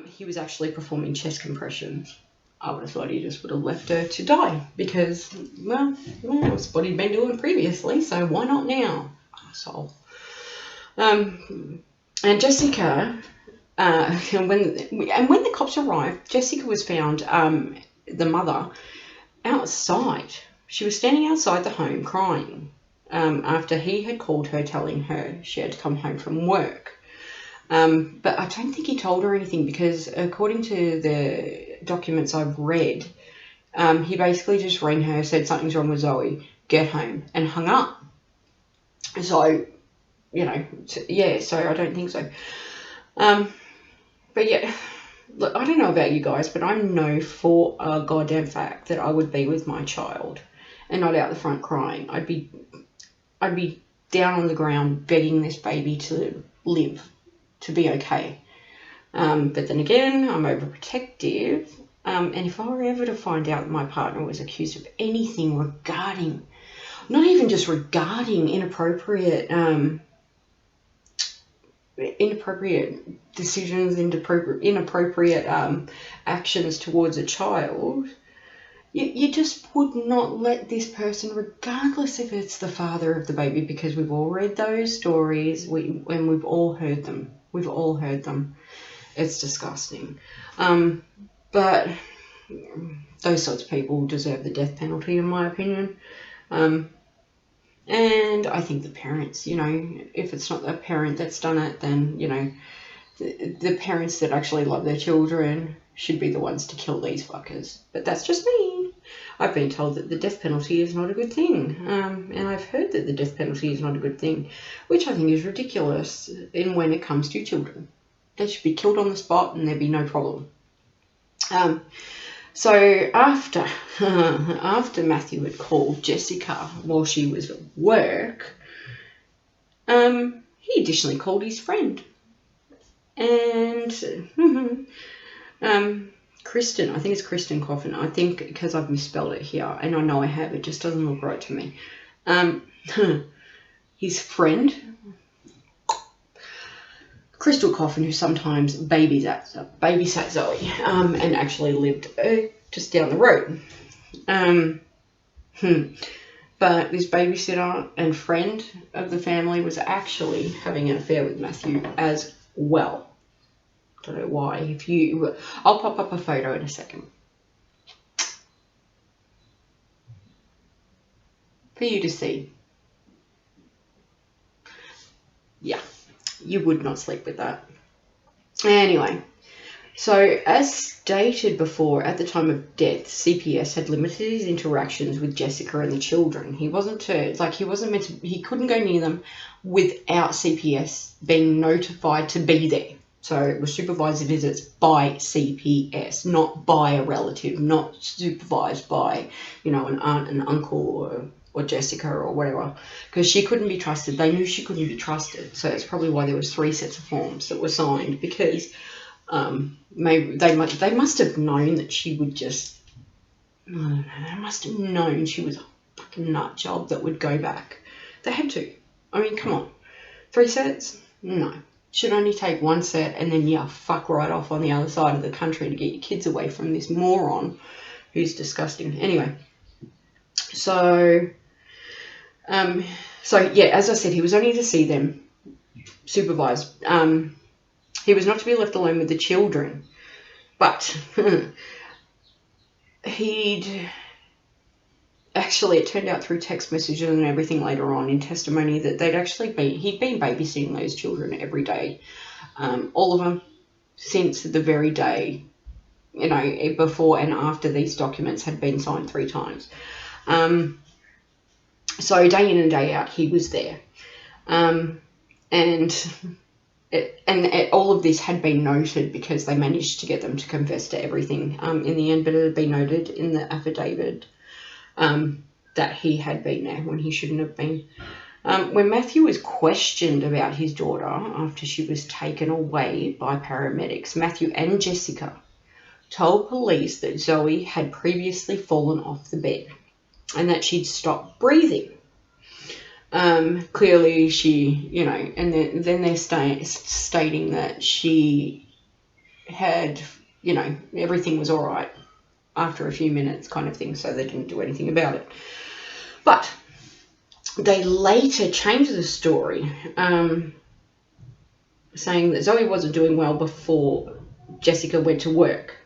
he was actually performing chest compressions. I would have thought he just would have left her to die because, well, that's what he'd been doing previously, so why not now? Asshole. And Jessica, when the cops arrived, Jessica was found, the mother, outside. She was standing outside the home crying after he had called her telling her she had to come home from work. But I don't think he told her anything because according to the documents I've read, he basically just rang her, said something's wrong with Zoey, get home, and hung up. So, so I don't think so. But yeah, look, I don't know about you guys, but I know for a goddamn fact that I would be with my child and not out the front crying. I'd be down on the ground begging this baby to live, to be okay. But then again, I'm overprotective. And if I were ever to find out that my partner was accused of anything regarding, not even just regarding inappropriate decisions, inappropriate actions towards a child, you just would not let this person, regardless if it's the father of the baby, because we've all read those stories and we've all heard them. We've all heard them. It's disgusting. But those sorts of people deserve the death penalty, in my opinion. And I think the parents, if it's not the parent that's done it, then, the parents that actually love their children should be the ones to kill these fuckers. But that's just me. I've been told that the death penalty is not a good thing. And I've heard that the death penalty is not a good thing, which I think is ridiculous when it comes to children. They should be killed on the spot and there'd be no problem. So after Matthew had called Jessica while she was at work, he additionally called his friend. And Kristen, I think it's Kristen Coffin. I think because I've misspelled it here, and I know I have, it just doesn't look right to me. His friend, Crystal Coffin, who sometimes babysat Zoey, and actually lived just down the road. But this babysitter and friend of the family was actually having an affair with Matthew as well. Don't know why. I'll pop up a photo in a second for you to see. Yeah, you would not sleep with that. Anyway, so as stated before, at the time of death, CPS had limited his interactions with Jessica and the children. He couldn't go near them without CPS being notified to be there. So it was supervised visits by CPS, not by a relative, not supervised by, an aunt and uncle or Jessica or whatever, because she couldn't be trusted. They knew she couldn't be trusted. So it's probably why there was 3 sets of forms that were signed, because maybe they must have known that she would just, I don't know, they must have known she was a fucking nut job that would go back. They had to. I mean, come on. 3 sets? No. Should only take 1 set and then fuck right off on the other side of the country to get your kids away from this moron who's disgusting. Anyway, so as I said, he was only to see them supervised. He was not to be left alone with the children, but it turned out through text messages and everything later on in testimony that he'd been babysitting those children every day, all of them, since the very day, before and after these documents had been signed 3 times. So day in and day out, he was there, and all of this had been noted because they managed to get them to confess to everything in the end, but it had been noted in the affidavit that he had been there when he shouldn't have been. When Matthew was questioned about his daughter after she was taken away by paramedics, Matthew and Jessica told police that Zoey had previously fallen off the bed and that she'd stopped breathing. Clearly she, and then they're stating that she had, everything was all right after a few minutes kind of thing, so they didn't do anything about it. But they later changed the story, saying that Zoey wasn't doing well before Jessica went to work.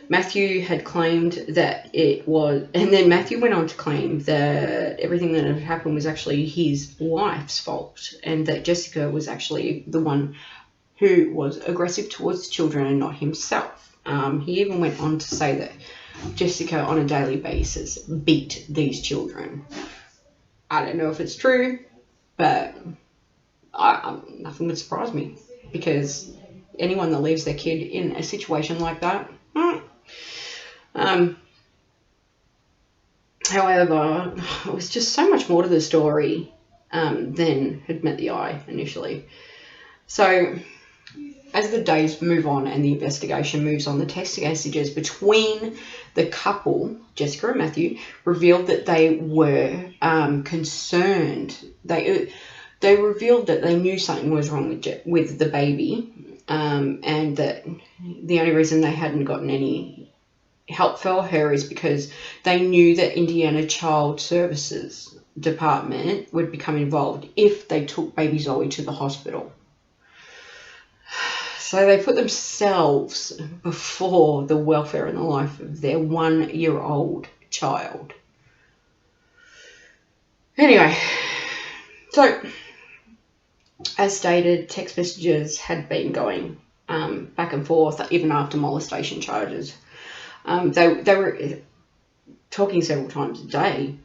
Matthew had claimed that it was, and then Matthew went on to claim that everything that had happened was actually his wife's fault, and that Jessica was actually the one who was aggressive towards children and not himself. He even went on to say that Jessica on a daily basis beat these children. I don't know if it's true, but nothing would surprise me, because anyone that leaves their kid in a situation like that. However, it was just so much more to the story than had met the eye initially. So, as the days move on and the investigation moves on, the text messages between the couple, Jessica and Matthew, revealed that they were concerned. They revealed that they knew something was wrong with the baby, and that the only reason they hadn't gotten any help for her is because they knew that Indiana Child Services Department would become involved if they took baby Zoey to the hospital. So they put themselves before the welfare and the life of their 1-year-old child. Anyway, so as stated, text messages had been going back and forth even after molestation charges. They were talking several times a day,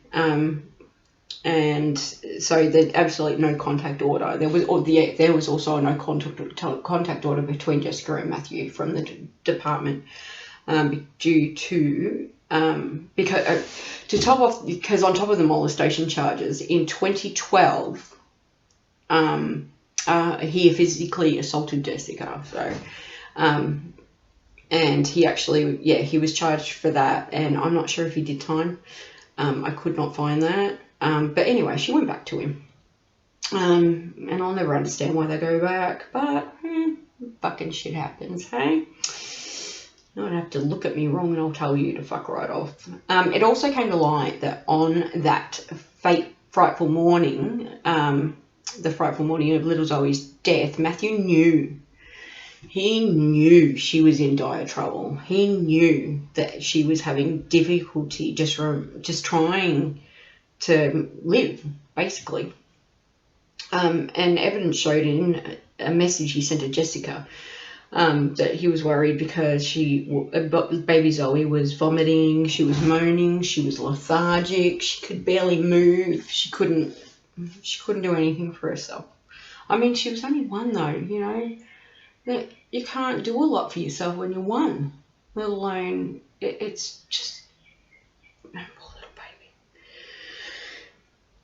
and so there's absolutely no contact order. There was also a no contact order between Jessica and Matthew from the department, due to because on top of the molestation charges in 2012, he physically assaulted Jessica. So. And he actually, he was charged for that, and I'm not sure if he did time. I could not find that. But anyway, she went back to him. And I'll never understand why they go back, but fucking shit happens, hey? You don't have to look at me wrong and I'll tell you to fuck right off. It also came to light that on that frightful morning, the frightful morning of little Zoey's death, Matthew knew. He knew she was in dire trouble. He knew that she was having difficulty just trying to live, basically. And evidence showed in a message he sent to Jessica that he was worried because baby Zoey was vomiting, she was moaning, she was lethargic, she could barely move, she couldn't do anything for herself. I mean, she was only 1 though, that you can't do a lot for yourself when you're 1, let alone it's just poor little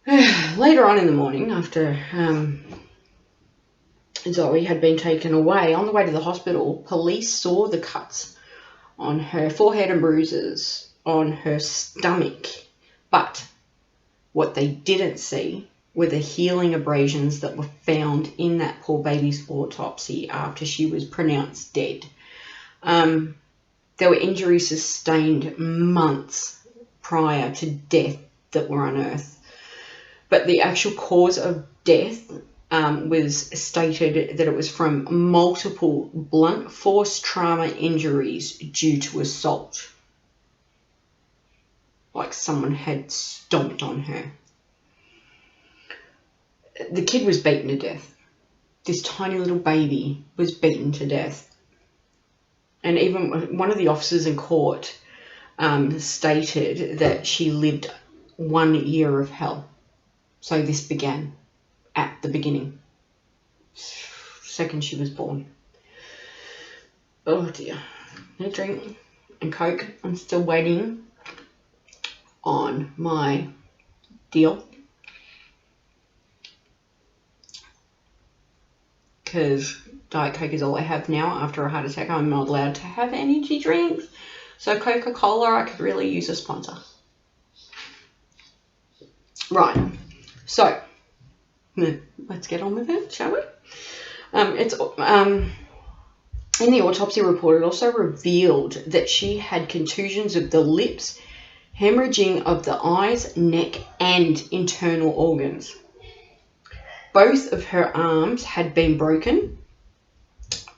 baby. Later on in the morning, after Zoey had been taken away, on the way to the hospital, police saw the cuts on her forehead and bruises on her stomach, but what they didn't see were the healing abrasions that were found in that poor baby's autopsy after she was pronounced dead. There were injuries sustained months prior to death that were unearthed. But the actual cause of death was stated that it was from multiple blunt force trauma injuries due to assault. Like someone had stomped on her. The kid was beaten to death. This tiny little baby was beaten to death. And even one of the officers in court stated that she lived 1 year of hell. So this began at the beginning. Second she was born. Oh dear. No drink and Coke. I'm still waiting on my deal. Because Diet Coke is all I have now. After a heart attack, I'm not allowed to have energy drinks. So Coca-Cola, I could really use a sponsor. Right. So, let's get on with it, shall we? In the autopsy report, it also revealed that she had contusions of the lips, hemorrhaging of the eyes, neck, and internal organs. Both of her arms had been broken,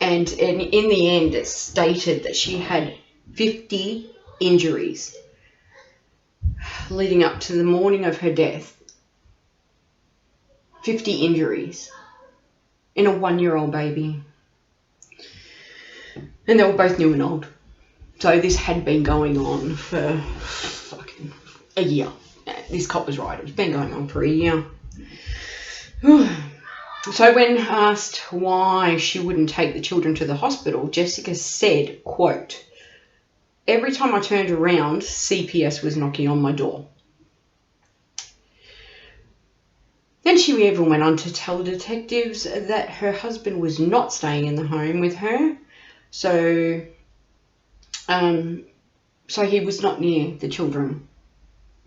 and in the end, it stated that she had 50 injuries leading up to the morning of her death. 50 injuries in a 1-year-old baby. And they were both new and old. So this had been going on for fucking a year. This cop was right. It's been going on for a year. So when asked why she wouldn't take the children to the hospital, Jessica said, quote, "Every time I turned around, CPS was knocking on my door." Then she even went on to tell the detectives that her husband was not staying in the home with her. So he was not near the children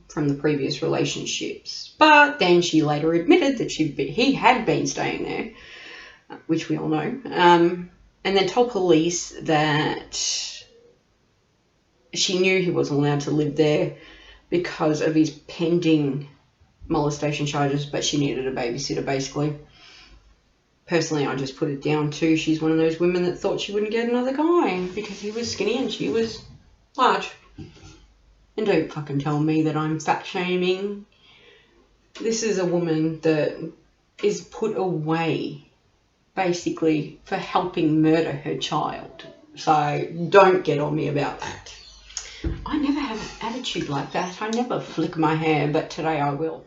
from the previous relationships. But then she later admitted that he had been staying there, which we all know, and then told police that she knew he wasn't allowed to live there because of his pending molestation charges, but she needed a babysitter, basically. Personally, I just put it down to she's one of those women that thought she wouldn't get another guy because he was skinny and she was large. And don't fucking tell me that I'm fat shaming. This is a woman that is put away basically for helping murder her child. So don't get on me about that. I never have an attitude like that. I never flick my hair, but today I will.